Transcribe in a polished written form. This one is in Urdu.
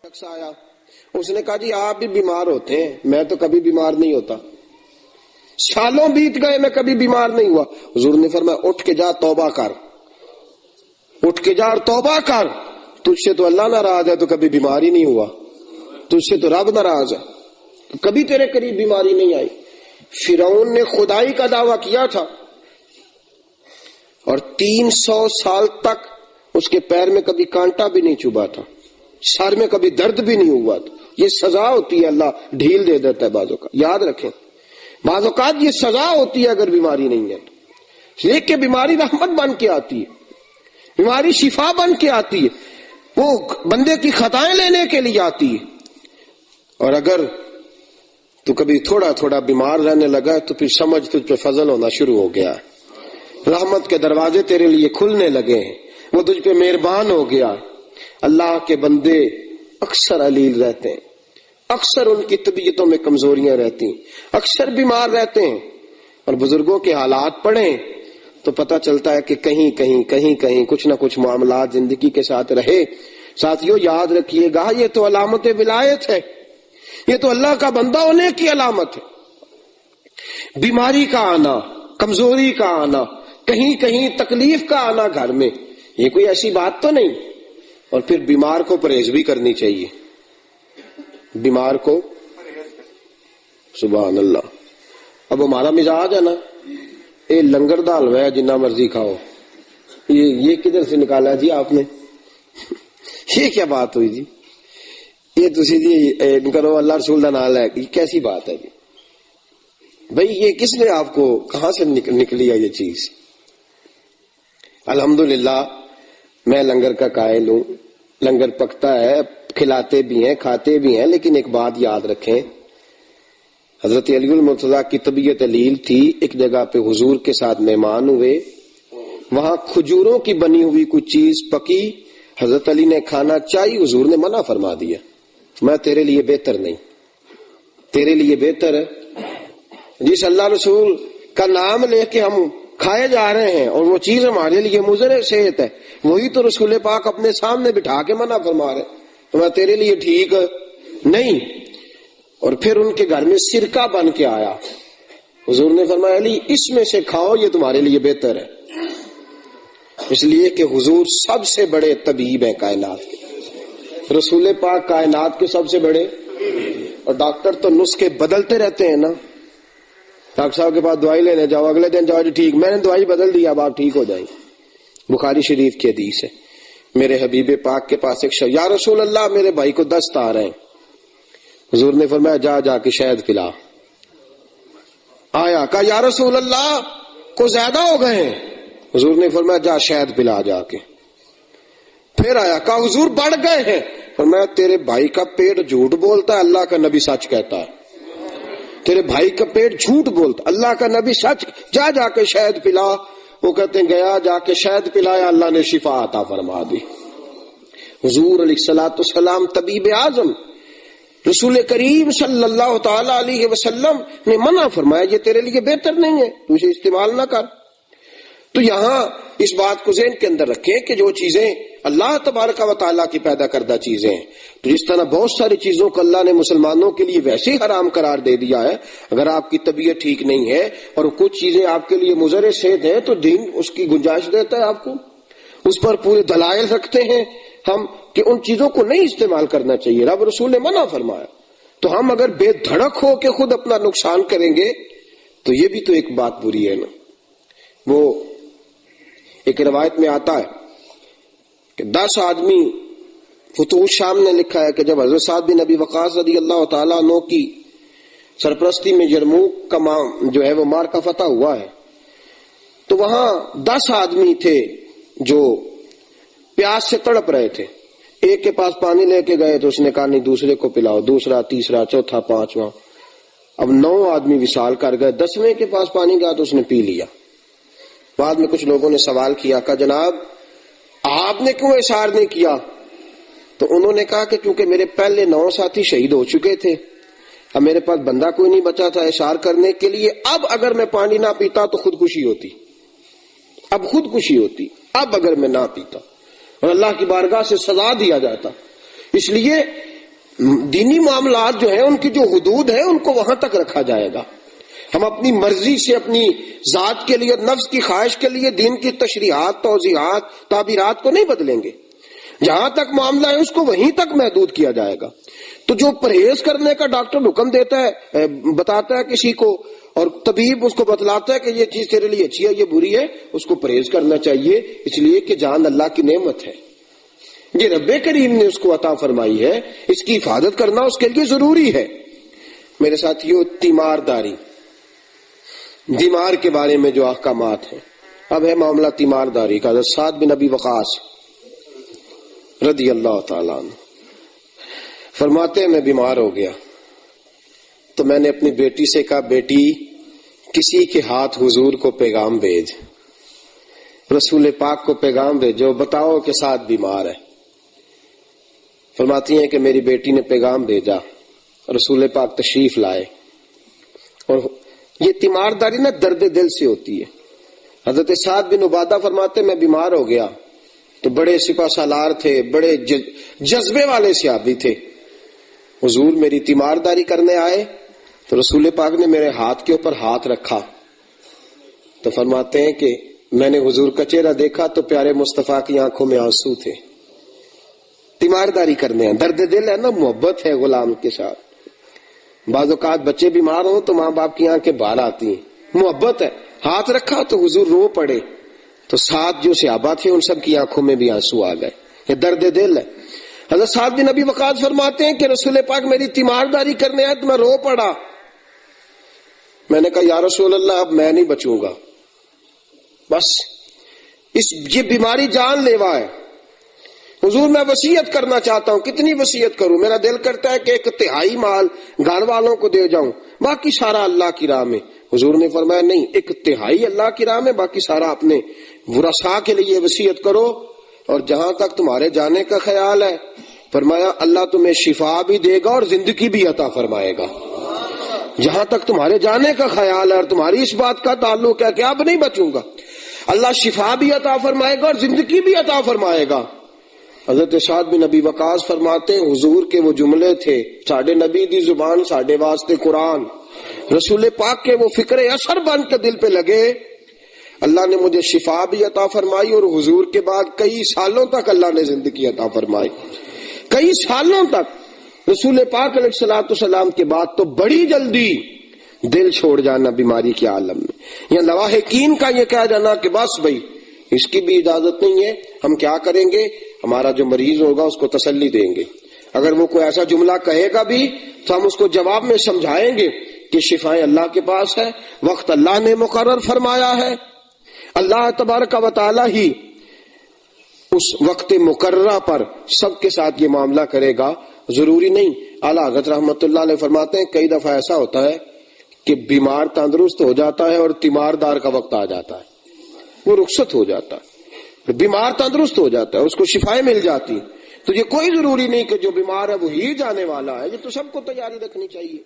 شخص آیا, اس نے کہا جی آپ بھی بیمار ہوتے ہیں, میں تو کبھی بیمار نہیں ہوتا, سالوں بیت گئے میں کبھی بیمار نہیں ہوا. حضور نے فرمایا اٹھ کے جا توبہ کر, اٹھ کے جا اور توبہ کر, تجھ سے تو اللہ ناراض ہے تو کبھی بیمار ہی نہیں ہوا, تجھ سے تو رب ناراض ہے تو کبھی تیرے قریب بیماری نہیں آئی. فرعون نے خدائی کا دعویٰ کیا تھا اور 300 سال تک اس کے پیر میں کبھی کانٹا بھی نہیں چبھا تھا, سر میں کبھی درد بھی نہیں ہوا تھا. یہ سزا ہوتی ہے, اللہ ڈھیل دے دیتا ہے بعض اوقات, یاد رکھیں بعض اوقات یہ سزا ہوتی ہے اگر بیماری نہیں ہے تو. لیکن بیماری رحمت بن کے آتی ہے, بیماری شفا بن کے آتی ہے, وہ بندے کی خطائیں لینے کے لیے آتی ہے. اور اگر تو کبھی تھوڑا تھوڑا بیمار رہنے لگا تو پھر سمجھ تجھ پہ فضل ہونا شروع ہو گیا, رحمت کے دروازے تیرے لیے کھلنے لگے ہیں, وہ تجھ پہ مہربان ہو گیا. اللہ کے بندے اکثر علیل رہتے ہیں, اکثر ان کی طبیعتوں میں کمزوریاں رہتی ہیں, اکثر بیمار رہتے ہیں, اور بزرگوں کے حالات پڑھیں تو پتہ چلتا ہے کہ کہیں کہیں کہیں کہیں کچھ نہ کچھ معاملات زندگی کے ساتھ رہے. ساتھیوں یاد رکھیے گا یہ تو علامت ولایت ہے, یہ تو اللہ کا بندہ ہونے کی علامت ہے. بیماری کا آنا, کمزوری کا آنا, کہیں کہیں تکلیف کا آنا گھر میں, یہ کوئی ایسی بات تو نہیں. اور پھر بیمار کو پرہیز بھی کرنی چاہیے, بیمار کو سبحان اللہ. اب ہمارا مزاج ہے نا یہ لنگر دا حلوہ ہے جنہ مرضی کھاؤ, یہ کدھر سے نکالا جی آپ نے, یہ کیا بات ہوئی جی, یہ تسی جی کرو اللہ رسول دا نام ہے, یہ کیسی بات ہے جی بھائی, یہ کس نے آپ کو کہاں سے نکلی ہے یہ چیز. الحمدللہ میں لنگر کا قائل ہوں, لنگر پکتا ہے, کھلاتے بھی ہیں کھاتے بھی ہیں, لیکن ایک بات یاد رکھیں, حضرت علی المرتضیٰ کی طبیعت علیل تھی, ایک جگہ پہ حضور کے ساتھ مہمان ہوئے, وہاں کھجوروں کی بنی ہوئی کوئی چیز پکی, حضرت علی نے کھانا چاہی, حضور نے منع فرما دیا, میں تیرے لیے بہتر نہیں, تیرے لیے بہتر ہے جس اللہ رسول کا نام لے کے ہم کھائے جا رہے ہیں اور وہ چیز ہمارے لیے مضر صحت ہے, وہی تو رسول پاک اپنے سامنے بٹھا کے منع فرما رہے, تو میں تیرے لیے ٹھیک نہیں. اور پھر ان کے گھر میں سرکہ بن کے آیا, حضور نے فرمایا علی اس میں سے کھاؤ, یہ تمہارے لیے بہتر ہے. اس لیے کہ حضور سب سے بڑے طبیب ہیں کائنات کے, رسول پاک کائنات کے سب سے بڑے, اور ڈاکٹر تو نسخے بدلتے رہتے ہیں نا, ڈاکٹر صاحب کے پاس دوائی لینے جاؤ, اگلے دن جاؤ جی ٹھیک, میں نے دوائی بدل دی, اب آپ ٹھیک ہو جائیں. بخاری شریف کی حدیث ہے, میرے حبیب پاک کے پاس ایک شخص, یا رسول اللہ میرے بھائی کو دست آ رہے ہیں, حضور نے فرمایا جا جا کے شہد پلا. آیا, کہا یا رسول اللہ کو زیادہ ہو گئے ہیں, حضور نے فرمایا جا شہد پلا جا کے. پھر آیا, کہا حضور بڑھ گئے ہیں, فرمایا تیرے بھائی کا پیٹ جھوٹ بولتا ہے, اللہ کا نبی سچ کہتا ہے, تیرے بھائی کا پیٹ جھوٹ بولتا, اللہ کا نبی سچ, جا جا کے شہد پلا. وہ کہتے ہیں گیا جا کے شہد پلایا, اللہ نے شفا عطا فرما دی. حضور علیہ الصلوۃ والسلام طبیب اعظم رسول کریم صلی اللہ تعالی علیہ وسلم نے منع فرمایا, یہ تیرے لیے بہتر نہیں ہے, تو اسے استعمال نہ کر. تو یہاں اس بات کو ذہن کے اندر رکھیں کہ جو چیزیں اللہ تبارک و تعالیٰ کی پیدا کردہ چیزیں ہیں, تو جس طرح بہت ساری چیزوں کو اللہ نے مسلمانوں کے لیے ویسے ہی حرام قرار دے دیا ہے, اگر آپ کی طبیعت ٹھیک نہیں ہے اور کچھ چیزیں آپ کے لیے مضر صحت ہیں تو دین اس کی گنجائش دیتا ہے آپ کو, اس پر پورے دلائل رکھتے ہیں ہم کہ ان چیزوں کو نہیں استعمال کرنا چاہیے, رب رسول نے منع فرمایا. تو ہم اگر بے دھڑک ہو کے خود اپنا نقصان کریں گے تو یہ بھی تو ایک بات بری ہے نا. وہ ایک روایت میں آتا ہے کہ 10 آدمی, فتوح شام نے لکھا ہے کہ جب حضرت سعد بن ابی وقاص رضی اللہ تعالیٰ عنہ کی سرپرستی میں یرموک کا جو ہے وہ مارکہ فتح ہوا ہے, تو وہاں 10 آدمی تھے جو پیاس سے تڑپ رہے تھے. ایک کے پاس پانی لے کے گئے تو اس نے کہا نہیں دوسرے کو پلاؤ, دوسرا, تیسرا, چوتھا, 5واں, اب 9 آدمی وصال کر گئے. 10ویں کے پاس پانی گیا تو اس نے پی لیا. بعد میں کچھ لوگوں نے سوال کیا, کہا جناب آپ نے کیوں اشار نہیں کیا؟ تو انہوں نے کہا کہ کیونکہ میرے پہلے 9 ساتھی شہید ہو چکے تھے, اب میرے پاس بندہ کوئی نہیں بچا تھا اشار کرنے کے لیے, اب اگر میں پانی نہ پیتا تو خودکشی ہوتی, اب خودکشی ہوتی, اب اگر میں نہ پیتا اور اللہ کی بارگاہ سے سزا دیا جاتا. اس لیے دینی معاملات جو ہیں ان کی جو حدود ہے ان کو وہاں تک رکھا جائے گا. ہم اپنی مرضی سے اپنی ذات کے لیے، نفس کی خواہش کے لیے دین کی تشریحات، توضیحات، تعبیرات کو نہیں بدلیں گے. جہاں تک معاملہ ہے اس کو وہیں تک محدود کیا جائے گا. تو جو پرہیز کرنے کا ڈاکٹر حکم دیتا ہے، بتاتا ہے کسی کو، اور طبیب اس کو بتلاتا ہے کہ یہ چیز تیرے لیے اچھی ہے یہ بری ہے، اس کو پرہیز کرنا چاہیے، اس لیے کہ جان اللہ کی نعمت ہے، یہ رب کریم نے اس کو عطا فرمائی ہے، اس کی حفاظت کرنا اس کے لیے ضروری ہے. میرے ساتھیو، تیمارداری، بیمار کے بارے میں جو احکامات ہیں. اب ہے معاملہ تیمارداری کا. حضرت سعد بن ابی وقاص رضی اللہ تعالیٰ عنہ فرماتے ہیں میں بیمار ہو گیا تو میں نے اپنی بیٹی سے کہا، بیٹی کسی کے ہاتھ حضور کو پیغام بھیج، رسول پاک کو پیغام بھیجو، بتاؤ کہ سعد بیمار ہے. فرماتی ہیں کہ میری بیٹی نے پیغام بھیجا، رسول پاک تشریف لائے. اور یہ تیمارداری نہ درد دل سے ہوتی ہے. حضرت سعد بن عبادہ فرماتے میں بیمار ہو گیا تو بڑے سپہ سالار تھے، بڑے جذبے والے صحابی تھے. حضور میری تیمارداری کرنے آئے تو رسول پاک نے میرے ہاتھ کے اوپر ہاتھ رکھا تو فرماتے ہیں کہ میں نے حضور کا چہرہ دیکھا تو پیارے مصطفیٰ کی آنکھوں میں آنسو تھے. تیمارداری کرنے ہیں، درد دل ہے نا، محبت ہے غلام کے ساتھ. بعض اوقات بچے بیمار ہوں تو ماں باپ کی آنکھیں باہر آتی ہیں، محبت ہے. ہاتھ رکھا تو حضور رو پڑے تو ساتھ جو صحابہ تھے ان سب کی آنکھوں میں بھی آنسو آ گئے. یہ درد دل ہے. حضرت سعد بن ابی وقاص فرماتے ہیں کہ رسول پاک میری تیمارداری کرنے آئے تو میں رو پڑا. میں نے کہا یا رسول اللہ اب میں نہیں بچوں گا، بس یہ بیماری جان لیوا ہے. حضور میں وصیت کرنا چاہتا ہوں. کتنی وصیت کروں؟ میرا دل کرتا ہے کہ 1/3 مال گھر والوں کو دے جاؤں، باقی سارا اللہ کی راہ میں. حضور نے فرمایا نہیں، 1/3 اللہ کی راہ میں، باقی سارا اپنے ورثاء کے لیے وصیت کرو. اور جہاں تک تمہارے جانے کا خیال ہے فرمایا اللہ تمہیں شفا بھی دے گا اور زندگی بھی عطا فرمائے گا. جہاں تک تمہارے جانے کا خیال ہے اور تمہاری اس بات کا تعلق ہے کہ اب نہیں بچوں گا، اللہ شفا بھی عطا فرمائے گا اور زندگی بھی عطا فرمائے گا. حضرت سعد بن ابی وقاص فرماتے ہیں حضور کے وہ جملے تھے، ساڈے نبی دی زبان ساڈے واسطے قرآن، رسول پاک کے وہ فکر اثر بن کے دل پہ لگے. اللہ نے مجھے شفا بھی عطا فرمائی اور حضور کے بعد کئی سالوں تک اللہ نے زندگی عطا فرمائی. کئی سالوں تک رسول پاک علیہ الصلوۃ والسلام کے بعد تو بڑی جلدی دل چھوڑ جانا بیماری کے عالم میں، یا لواحقین کا یہ کہہ جانا کہ بس بھائی اس کی بھی اجازت نہیں ہے. ہم کیا کریں گے؟ ہمارا جو مریض ہوگا اس کو تسلی دیں گے. اگر وہ کوئی ایسا جملہ کہے گا بھی تو ہم اس کو جواب میں سمجھائیں گے کہ شفائیں اللہ کے پاس ہے، وقت اللہ نے مقرر فرمایا ہے. اللہ تبارک و تعالی ہی اس وقت مقررہ پر سب کے ساتھ یہ معاملہ کرے گا. ضروری نہیں. اعلیٰ حضرت رحمت اللہ علیہ فرماتے ہیں کئی دفعہ ایسا ہوتا ہے کہ بیمار تندرست ہو جاتا ہے اور تیماردار کا وقت آ جاتا ہے، وہ رخصت ہو جاتا ہے، بیمار تندرست ہو جاتا ہے، اس کو شفائیں مل جاتی. تو یہ کوئی ضروری نہیں کہ جو بیمار ہے وہی جانے والا ہے. یہ تو سب کو تیاری رکھنی چاہیے.